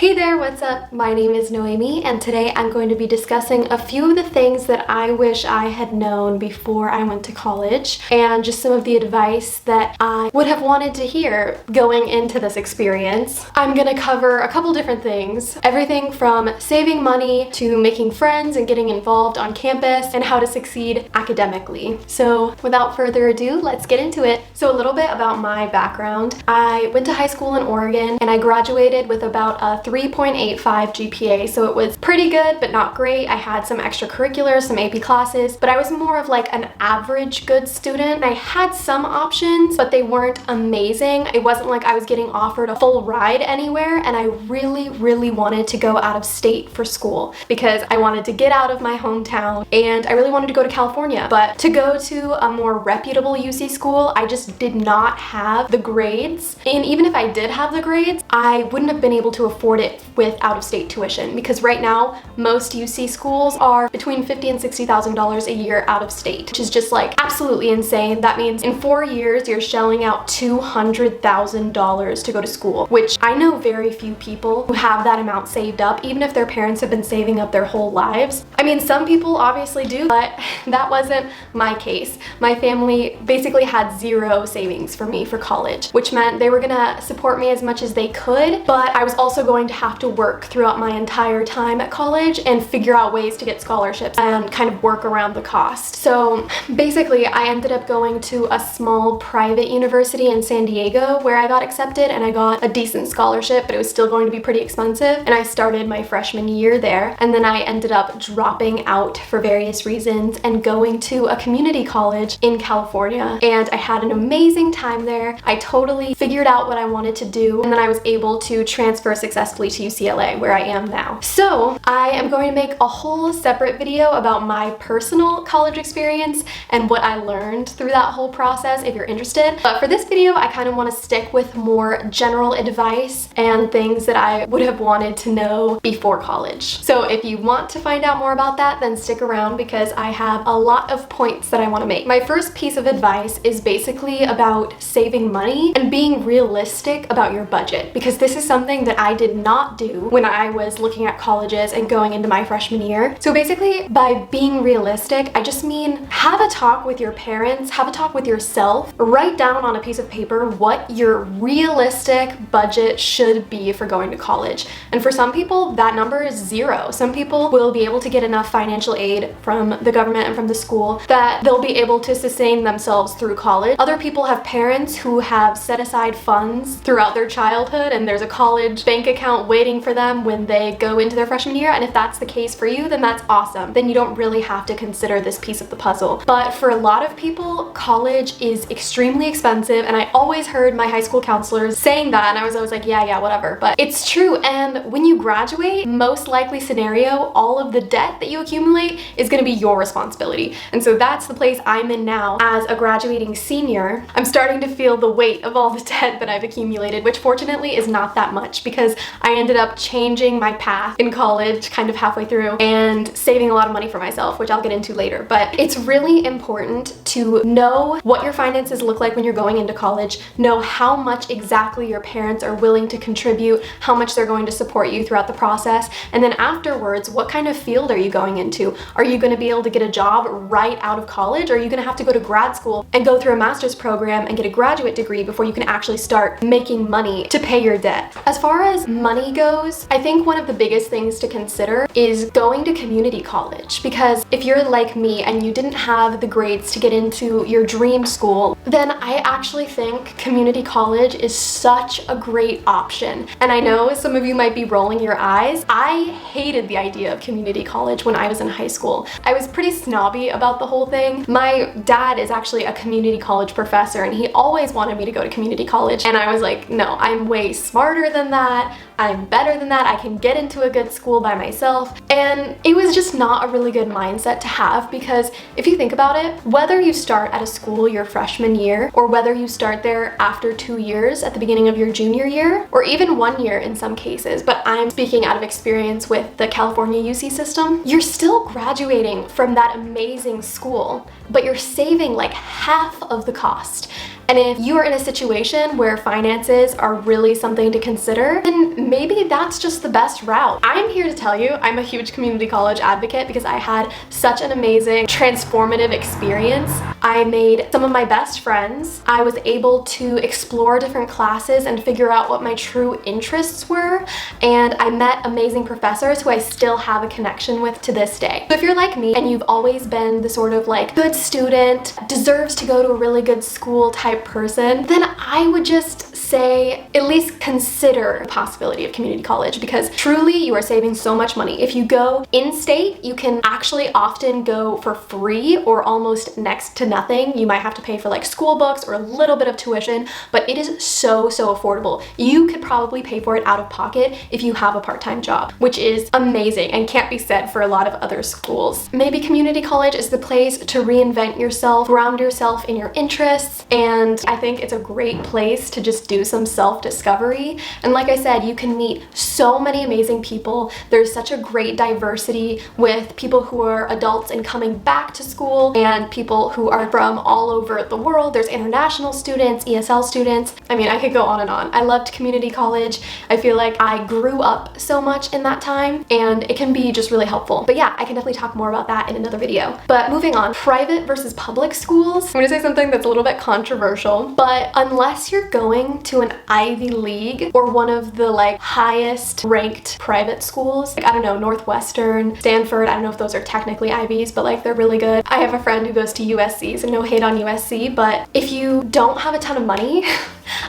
Hey there, what's up? My name is Noémi, and today I'm going to be discussing a few of the things that I wish I had known before I went to college, and just some of the advice that I would have wanted to hear going into this experience. I'm gonna cover a couple different things, everything from saving money to making friends and getting involved on campus and how to succeed academically. So without further ado, let's get into it. So a little bit about my background. I went to high school in Oregon and I graduated with about a 3.85 GPA, so it was pretty good but not great. I had some extracurriculars, some AP classes, but I was more of like an average good student. I had some options, but they weren't amazing. It wasn't like I was getting offered a full ride anywhere, and I really wanted to go out of state for school because I wanted to get out of my hometown and I really wanted to go to California. But to go to a more reputable UC school, I just did not have the grades, and even if I did have the grades, I wouldn't have been able to afford it with out-of-state tuition, because right now most UC schools are between $50,000 and $60,000 a year out of state, which is just like absolutely insane. That means in 4 years you're shelling out $200,000 to go to school, which I know very few people who have that amount saved up, even if their parents have been saving up their whole lives. I mean, some people obviously do, but that wasn't my case. My family basically had zero savings for me for college, which meant they were gonna support me as much as they could, but I was also going to have to work throughout my entire time at college and figure out ways to get scholarships and kind of work around the cost. So basically I ended up going to a small private university in San Diego where I got accepted, and I got a decent scholarship, but it was still going to be pretty expensive, and I started my freshman year there, and then I ended up dropping out for various reasons and going to a community college in California, and I had an amazing time there. I totally figured out what I wanted to do, and then I was able to transfer successfully to UCLA, where I am now. So I am going to make a whole separate video about my personal college experience and what I learned through that whole process if you're interested. But for this video, I kind of want to stick with more general advice and things that I would have wanted to know before college. So if you want to find out more about that, then stick around because I have a lot of points that I want to make. My first piece of advice is basically about saving money and being realistic about your budget, because this is something that I did not do when I was looking at colleges and going into my freshman year. So basically, by being realistic, I just mean have a talk with your parents, have a talk with yourself, write down on a piece of paper what your realistic budget should be for going to college. And for some people, that number is zero. Some people will be able to get enough financial aid from the government and from the school that they'll be able to sustain themselves through college. Other people have parents who have set aside funds throughout their childhood, and there's a college bank account waiting for them when they go into their freshman year, and if that's the case for you, then that's awesome. Then you don't really have to consider this piece of the puzzle. But for a lot of people, college is extremely expensive, and I always heard my high school counselors saying that, and I was always like, yeah, whatever. But it's true, and when you graduate, most likely scenario, all of the debt that you accumulate is gonna be your responsibility. And so that's the place I'm in now as a graduating senior. I'm starting to feel the weight of all the debt that I've accumulated, which fortunately is not that much, because I ended up changing my path in college kind of halfway through and saving a lot of money for myself, which I'll get into later. But it's really important to know what your finances look like when you're going into college, know how much exactly your parents are willing to contribute, how much they're going to support you throughout the process, and then afterwards, what kind of field are you going into? Are you going to be able to get a job right out of college, or are you going to have to go to grad school and go through a master's program and get a graduate degree before you can actually start making money to pay your debt? As far as money goes, I think one of the biggest things to consider is going to community college, because if you're like me and you didn't have the grades to get into your dream school, then I actually think community college is such a great option. And I know some of you might be rolling your eyes. I hated the idea of community college when I was in high school. I was pretty snobby about the whole thing. My dad is actually a community college professor, and he always wanted me to go to community college, and I was like, no, I'm way smarter than that. I'm better than that. I can get into a good school by myself. And it was just not a really good mindset to have, because if you think about it, whether you start at a school your freshman year, or whether you start there after 2 years at the beginning of your junior year, or even 1 year in some cases, but I'm speaking out of experience with the California UC system, you're still graduating from that amazing school, but you're saving like half of the cost. And if you are in a situation where finances are really something to consider, then maybe that's just the best route. I'm here to tell you I'm a huge community college advocate because I had such an amazing, transformative experience. I made some of my best friends. I was able to explore different classes and figure out what my true interests were, and I met amazing professors who I still have a connection with to this day. So if you're like me and you've always been the sort of like good student, deserves to go to a really good school type person, then I would just say at least consider the possibility of community college, because truly you are saving so much money. If you go in-state, you can actually often go for free or almost next to nothing. You might have to pay for like school books or a little bit of tuition, but it is so affordable. You could probably pay for it out of pocket if you have a part-time job, which is amazing and can't be said for a lot of other schools. Maybe community college is the place to reinvent yourself, ground yourself in your interests, and I think it's a great place to just do some self-discovery. And like I said, you can meet so many amazing people. There's such a great diversity with people who are adults and coming back to school and people who are from all over the world. There's international students, ESL students. I mean, I could go on and on. I loved community college. I feel like I grew up so much in that time and it can be just really helpful. But yeah, I can definitely talk more about that in another video. But moving on, private versus public schools. I'm gonna say something that's a little bit controversial, but unless you're going to an Ivy League or one of the like highest ranked private schools, like I don't know, Northwestern, Stanford, I don't know if those are technically Ivies, but like they're really good. I have a friend who goes to USC, so no hate on USC, but if you don't have a ton of money,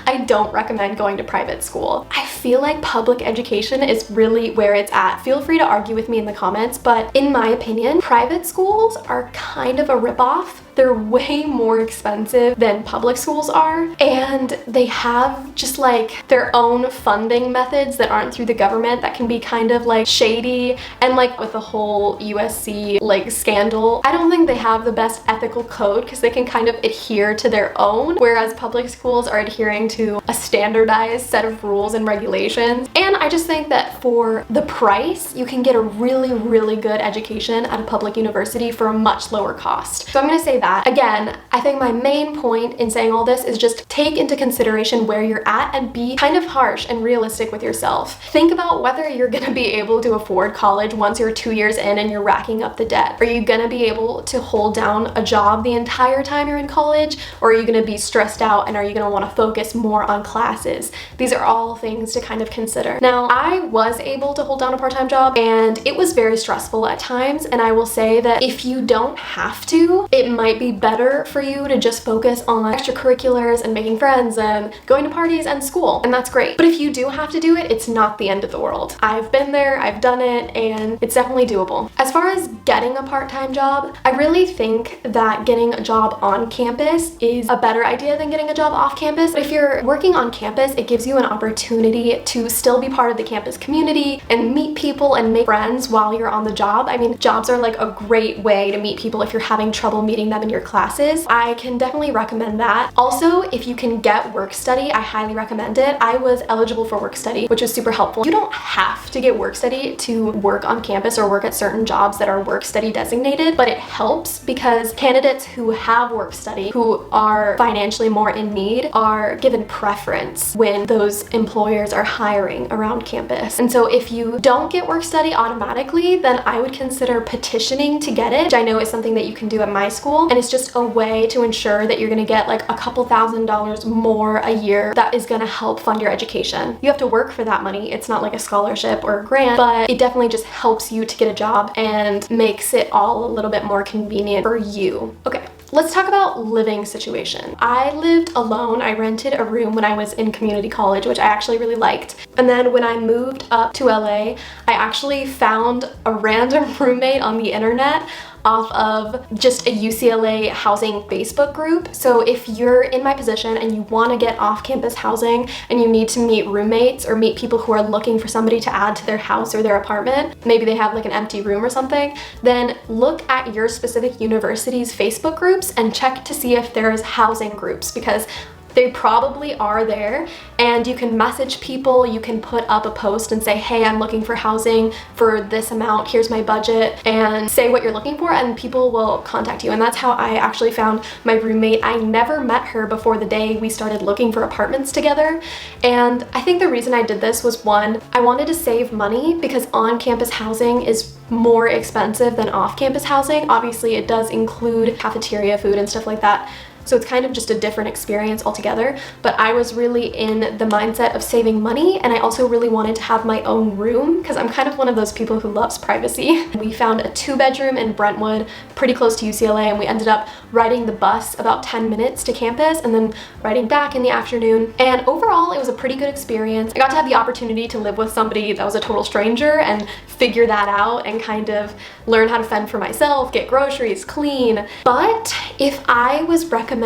I don't recommend going to private school. I feel like public education is really where it's at. Feel free to argue with me in the comments, but in my opinion, private schools are kind of a ripoff. They're way more expensive than public schools are, and they have just like their own funding methods that aren't through the government that can be kind of like shady. And like with the whole USC like scandal, I don't think they have the best ethical code because they can kind of adhere to their own, whereas public schools are adhering to a standardized set of rules and regulations. And I just think that for the price, you can get a really good education at a public university for a much lower cost. So I'm gonna say that. Again, I think my main point in saying all this is just take into consideration where you're at and be kind of harsh and realistic with yourself. Think about whether you're gonna be able to afford college once you're 2 years in and you're racking up the debt. Are you gonna be able to hold down a job the entire time you're in college? Or are you gonna be stressed out and are you gonna wanna focus more on classes? These are all things to kind of consider. Now, I was able to hold down a part-time job and it was very stressful at times, and I will say that if you don't have to, it might be better for you to just focus on extracurriculars and making friends and going to parties and school, and that's great. But if you do have to do it, it's not the end of the world. I've been there, I've done it, and it's definitely doable. As far as getting a part-time job, I really think that getting a job on campus is a better idea than getting a job off campus. But if you're working on campus, it gives you an opportunity to still be part of the campus community and meet people and make friends while you're on the job. I mean, jobs are like a great way to meet people if you're having trouble meeting them in your classes. I can definitely recommend that. Also, if you can get work study, I highly recommend it. I was eligible for work study, which was super helpful. You don't have to get work study to work on campus or work at certain jobs that are work study designated, but it helps because candidates who have work study, who are financially more in need, are given preference when those employers are hiring around campus. And so if you don't get work study automatically, then I would consider petitioning to get it, which I know is something that you can do at my school. And it's just a way to ensure that you're gonna get like a couple $1,000s more a year that is gonna help fund your education. You have to work for that money. It's not like a scholarship or a grant, but it definitely just helps you to get a job and makes it all a little bit more convenient for you. Okay. Let's talk about living situation. I lived alone. I rented a room when I was in community college, which I actually really liked. And then when I moved up to LA, I actually found a random roommate on the internet off of just a UCLA housing Facebook group. So if you're in my position and you want to get off-campus housing and you need to meet roommates or meet people who are looking for somebody to add to their house or their apartment, maybe they have like an empty room or something, then look at your specific university's Facebook groups and check to see if there's housing groups, because They probably are there, and you can message people, you can put up a post and say, hey, I'm looking for housing for this amount, here's my budget, and say what you're looking for, and people will contact you. And that's how I actually found my roommate. I never met her before the day we started looking for apartments together, and I think the reason I did this was, one, I wanted to save money because on-campus housing is more expensive than off-campus housing. Obviously, it does include cafeteria food and stuff like that, so it's kind of just a different experience altogether, but I was really in the mindset of saving money, and I also really wanted to have my own room because I'm kind of one of those people who loves privacy. We found a 2-bedroom in Brentwood, pretty close to UCLA, and we ended up riding the bus about 10 minutes to campus and then riding back in the afternoon. And overall, it was a pretty good experience. I got to have the opportunity to live with somebody that was a total stranger and figure that out and kind of learn how to fend for myself, get groceries, clean. But if I was recommending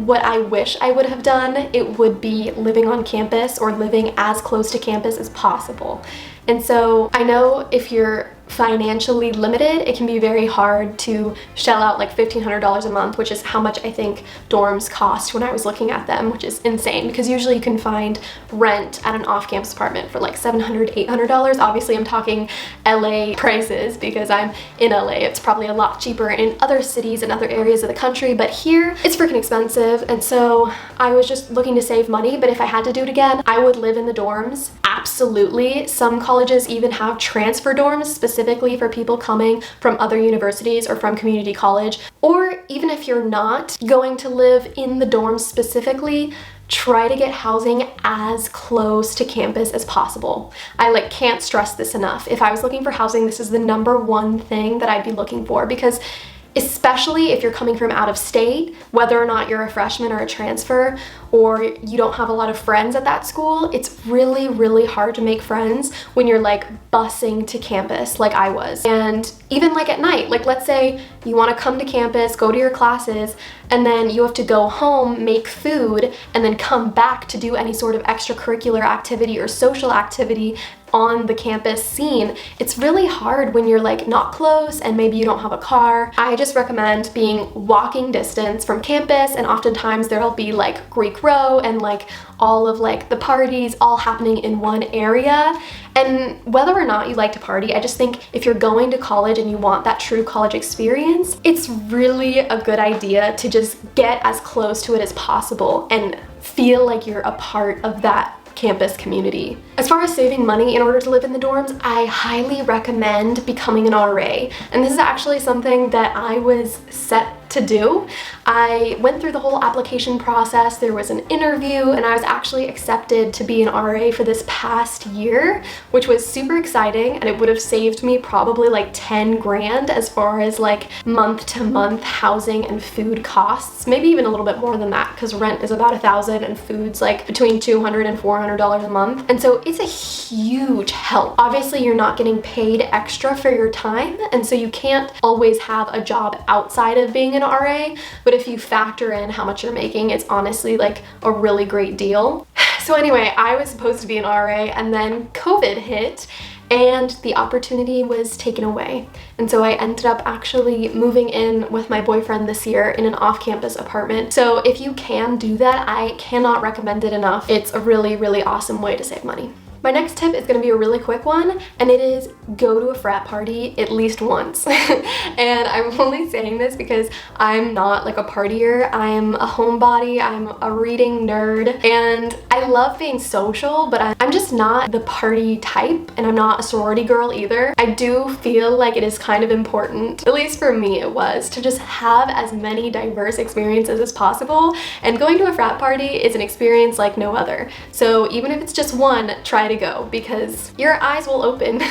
what I wish I would have done, it would be living on campus or living as close to campus as possible. And so I know if you're financially limited, it can be very hard to shell out like $1,500 a month, which is how much I think dorms cost when I was looking at them, which is insane because usually you can find rent at an off-campus apartment for like $700, $800. Obviously, I'm talking LA prices because I'm in LA. It's probably a lot cheaper in other cities and other areas of the country, but here it's freaking expensive. And so I was just looking to save money, but if I had to do it again, I would live in the dorms. Absolutely. Some colleges even have transfer dorms specifically for people coming from other universities or from community college. Or even if you're not going to live in the dorms specifically, try to get housing as close to campus as possible. I can't stress this enough. If I was looking for housing, this is the #1 thing that I'd be looking for, because especially if you're coming from out of state, whether or not you're a freshman or a transfer, or you don't have a lot of friends at that school, it's really, really hard to make friends when you're like busing to campus like I was. And even like at night, like let's say you want to come to campus, go to your classes, and then you have to go home, make food, and then come back to do any sort of extracurricular activity or social activity on the campus scene. It's really hard when you're like not close and maybe you don't have a car. I just recommend being walking distance from campus, and oftentimes there'll be like Greek Row and like all of like the parties all happening in one area. And whether or not you like to party, I just think if you're going to college and you want that true college experience, it's really a good idea to just get as close to it as possible and feel like you're a part of that campus community. As far as saving money in order to live in the dorms, I highly recommend becoming an RA. And this is actually something that I was set to do. I went through the whole application process. There was an interview, and I was actually accepted to be an RA for this past year, which was super exciting, and it would have saved me probably like 10 grand as far as like month-to-month housing and food costs, maybe even a little bit more than that, because rent is about $1,000 and food's like between $200 and $400 a month. And so it's a huge help. Obviously, you're not getting paid extra for your time, and so you can't always have a job outside of being an RA, but if you factor in how much you're making, it's honestly like a really great deal. So anyway, I was supposed to be an RA, and then COVID hit and the opportunity was taken away. And so I ended up actually moving in with my boyfriend this year in an off-campus apartment. So if you can do that, I cannot recommend it enough. It's a really, really awesome way to save money. My next tip is going to be a really quick one, and it is go to a frat party at least once. And I'm only saying this because I'm not like a partier. I'm a homebody, I'm a reading nerd, and I love being social, but I'm just not the party type, and I'm not a sorority girl either. I do feel like it is kind of important, at least for me it was, to just have as many diverse experiences as possible, and going to a frat party is an experience like no other. So even if it's just one, try to go, because your eyes will open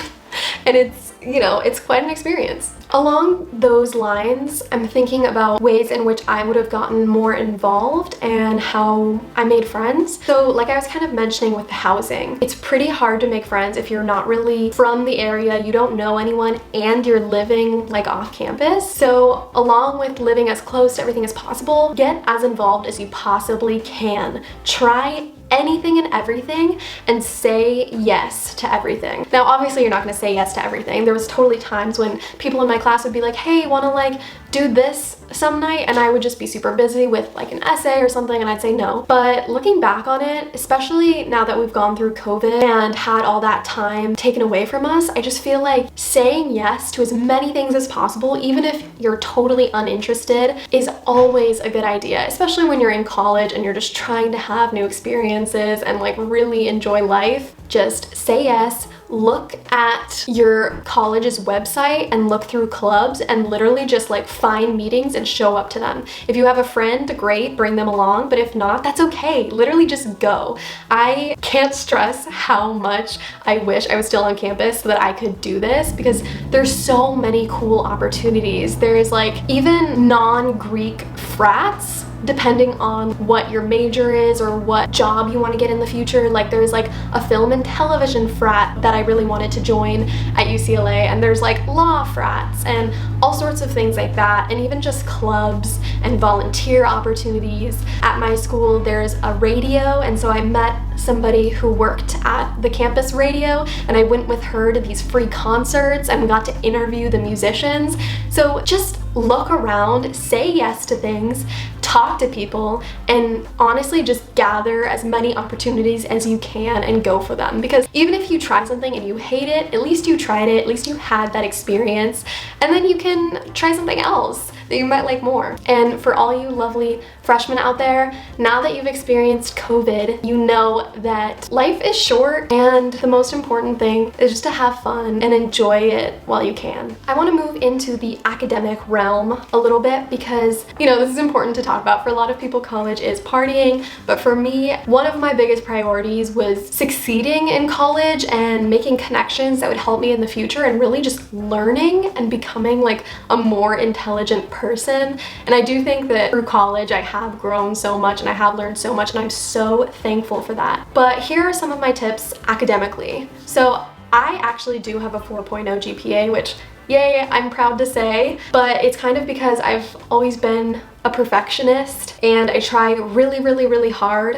and it's, you know, it's quite an experience. Along those lines, I'm thinking about ways in which I would have gotten more involved and how I made friends. So like I was kind of mentioning with the housing, it's pretty hard to make friends if you're not really from the area, you don't know anyone, and you're living like off campus. So along with living as close to everything as possible, get as involved as you possibly can. Try anything and everything and say yes to everything. Now obviously you're not going to say yes to everything. There was totally times when people in my class would be like, hey, want to like do this some night, and I would just be super busy with like an essay or something, and I'd say no. But looking back on it, especially now that we've gone through COVID and had all that time taken away from us, I just feel like saying yes to as many things as possible, even if you're totally uninterested, is always a good idea, especially when you're in college and you're just trying to have new experiences and like really enjoy life. Just say yes. Look at your college's website and look through clubs and literally just like find meetings and show up to them. If you have a friend, great, bring them along, but if not, that's okay. Literally just go. I can't stress how much I wish I was still on campus so that I could do this, because there's so many cool opportunities. There's like even non-Greek frats, depending on what your major is or what job you want to get in the future. Like there's like a film and television frat that I really wanted to join at UCLA, and there's like law frats and all sorts of things like that, and even just clubs and volunteer opportunities. At my school there's a radio, and so I met somebody who worked at the campus radio, and I went with her to these free concerts and we got to interview the musicians. So just look around, say yes to things, talk to people, and honestly just gather as many opportunities as you can and go for them. Because even if you try something and you hate it, at least you tried it, at least you had that experience, and then you can try something else that you might like more. And for all you lovely freshmen out there, now that you've experienced COVID, you know that life is short, and the most important thing is just to have fun and enjoy it while you can. I want to move into the academic realm a little bit because, you know, this is important to talk about. For a lot of people, college is partying, but for me, one of my biggest priorities was succeeding in college and making connections that would help me in the future, and really just learning and becoming like a more intelligent person. And I do think that through college I have grown so much and I have learned so much, and I'm so thankful for that. But here are some of my tips academically. So I actually do have a 4.0 GPA, which yay, I'm proud to say, but it's kind of because I've always been a perfectionist and I try really hard.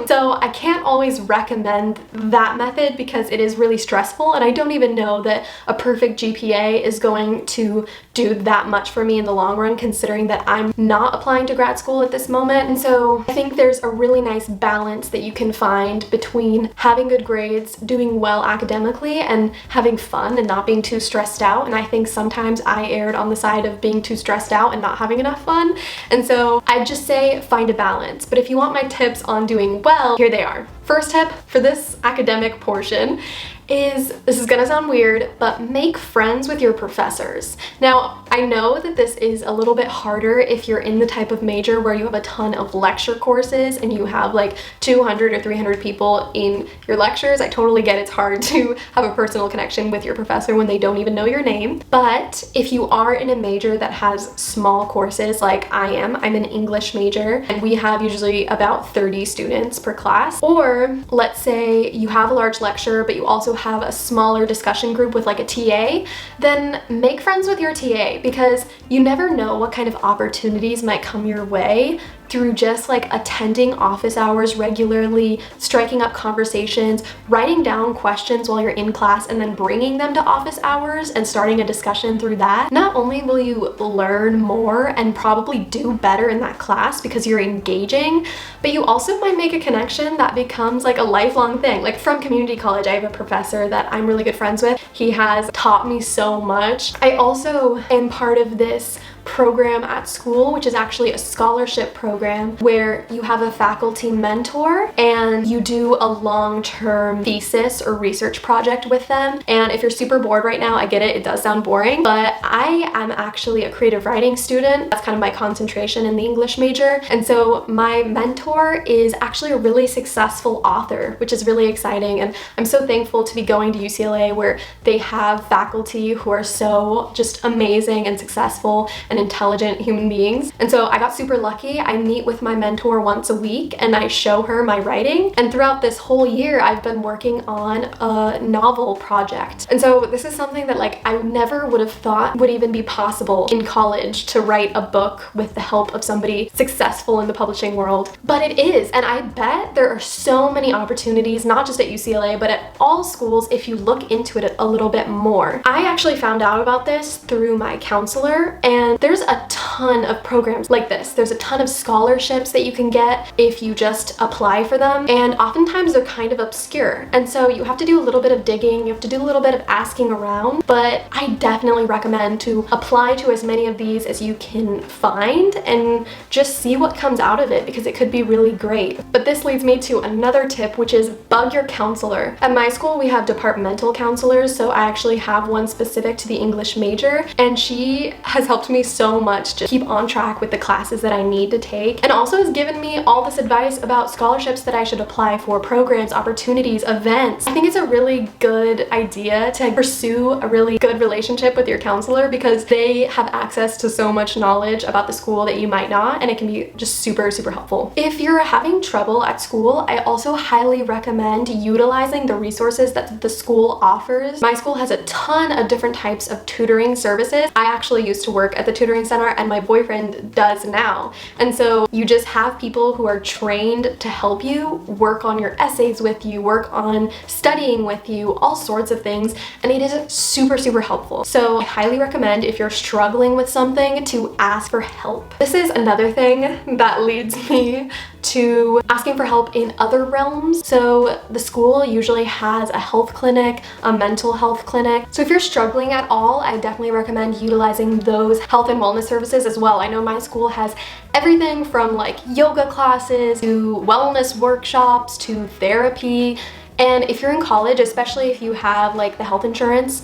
So I can't always recommend that method because it is really stressful, and I don't even know that a perfect GPA is going to do that much for me in the long run, considering that I'm not applying to grad school at this moment. And so I think there's a really nice balance that you can find between having good grades, doing well academically, and having fun and not being too stressed out. And I think sometimes I erred on the side of being too stressed out and not having enough fun. And so I'd just say find a balance. But if you want my tips on doing well, here they are. First tip for this academic portion is, this is gonna sound weird, but make friends with your professors. Now, I know that this is a little bit harder if you're in the type of major where you have a ton of lecture courses and you have like 200 or 300 people in your lectures. I totally get it's hard to have a personal connection with your professor when they don't even know your name. But if you are in a major that has small courses like I am, I'm an English major, and we have usually about 30 students per class. Or let's say you have a large lecture, but you also have a smaller discussion group with like a TA, then make friends with your TA, because you never know what kind of opportunities might come your way through just like attending office hours regularly, striking up conversations, writing down questions while you're in class, and then bringing them to office hours and starting a discussion through that. Not only will you learn more and probably do better in that class because you're engaging, but you also might make a connection that becomes like a lifelong thing. Like from community college, I have a professor that I'm really good friends with. He has taught me so much. I also am part of this program at school, which is actually a scholarship program where you have a faculty mentor and you do a long-term thesis or research project with them. And if you're super bored right now, I get it, it does sound boring, but I am actually a creative writing student. That's kind of my concentration in the English major. And so my mentor is actually a really successful author, which is really exciting. And I'm so thankful to be going to UCLA where they have faculty who are so just amazing and successful and intelligent human beings. And so I got super lucky. I meet with my mentor once a week and I show her my writing. And throughout this whole year, I've been working on a novel project. And so this is something that like I never would have thought would even be possible in college, to write a book with the help of somebody successful in the publishing world. But it is, and I bet there are so many opportunities, not just at UCLA, but at all schools if you look into it a little bit more. I actually found out about this through my counselor, and there's a ton of programs like this. There's a ton of scholarships that you can get if you just apply for them, and oftentimes they're kind of obscure, and so you have to do a little bit of digging, you have to do a little bit of asking around, but I definitely recommend to apply to as many of these as you can find and just see what comes out of it, because it could be really great. But this leads me to another tip, which is bug your counselor. At my school we have departmental counselors, so I actually have one specific to the English major, and she has helped me so much to keep on track with the classes that I need to take, and also has given me all this advice about scholarships that I should apply for, programs, opportunities, events. I think it's a really good idea to pursue a really good relationship with your counselor, because they have access to so much knowledge about the school that you might not, and it can be just super helpful. If you're having trouble at school, I also highly recommend utilizing the resources that the school offers. My school has a ton of different types of tutoring services. I actually used to work at the tutoring center, and my boyfriend does now. And so you just have people who are trained to help you, work on your essays with you, work on studying with you, all sorts of things, and it is super helpful. So I highly recommend, if you're struggling with something, to ask for help. This is another thing that leads me to asking for help in other realms. So the school usually has a health clinic, a mental health clinic. So if you're struggling at all, I definitely recommend utilizing those health and wellness services as well. I know my school has everything from like yoga classes to wellness workshops to therapy. And if you're in college, especially if you have like the health insurance,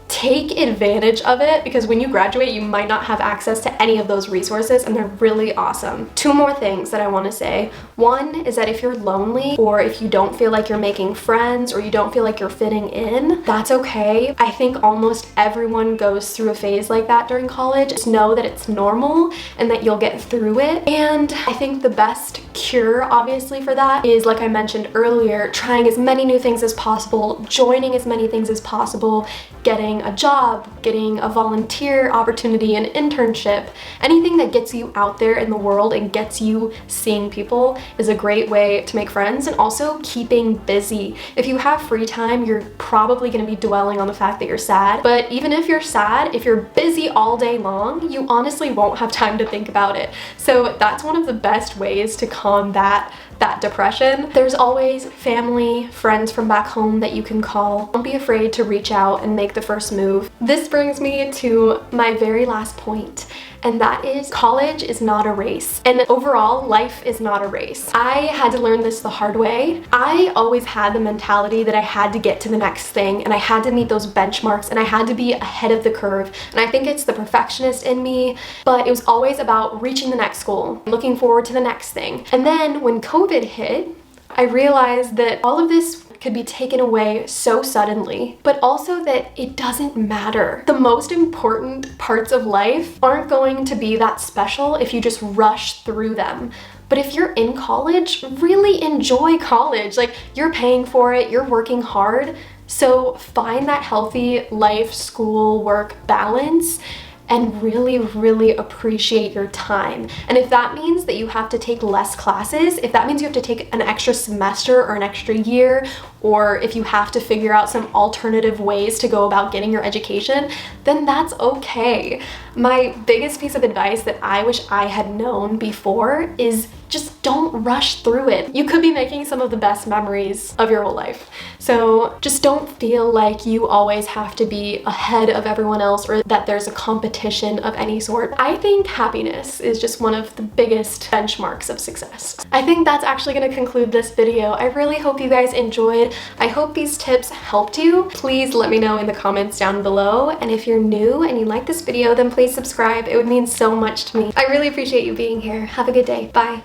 take advantage of it, because when you graduate you might not have access to any of those resources, and they're really awesome. Two more things that I want to say. One is that if you're lonely, or if you don't feel like you're making friends, or you don't feel like you're fitting in, that's okay. I think almost everyone goes through a phase like that during college. Just know that it's normal and that you'll get through it. And I think the best cure, obviously, for that is, like I mentioned earlier, trying as many new things as possible, joining as many things as possible, getting a job, getting a volunteer opportunity, an internship. Anything that gets you out there in the world and gets you seeing people is a great way to make friends. And also keeping busy. If you have free time, you're probably going to be dwelling on the fact that you're sad, but even if you're sad, if you're busy all day long, you honestly won't have time to think about it. So that's one of the best ways to combat that depression. There's always family, friends from back home that you can call. Don't be afraid to reach out and make the first move. This brings me to my very last point, and that is college is not a race. And overall, life is not a race. I had to learn this the hard way. I always had the mentality that I had to get to the next thing, and I had to meet those benchmarks, and I had to be ahead of the curve. And I think it's the perfectionist in me, but it was always about reaching the next goal, looking forward to the next thing. And then when COVID hit, I realized that all of this could be taken away so suddenly, but also that it doesn't matter. The most important parts of life aren't going to be that special if you just rush through them. But if you're in college, really enjoy college. Like, you're paying for it, you're working hard, so find that healthy life, school, work balance, and really appreciate your time. And if that means that you have to take less classes, if that means you have to take an extra semester or an extra year, or if you have to figure out some alternative ways to go about getting your education, then that's okay. My biggest piece of advice that I wish I had known before is just don't rush through it. You could be making some of the best memories of your whole life. So just don't feel like you always have to be ahead of everyone else, or that there's a competition of any sort. I think happiness is just one of the biggest benchmarks of success. I think that's actually going to conclude this video. I really hope you guys enjoyed. I hope these tips helped you. Please let me know in the comments down below. And if you're new and you like this video, then please subscribe. It would mean so much to me. I really appreciate you being here. Have a good day. Bye.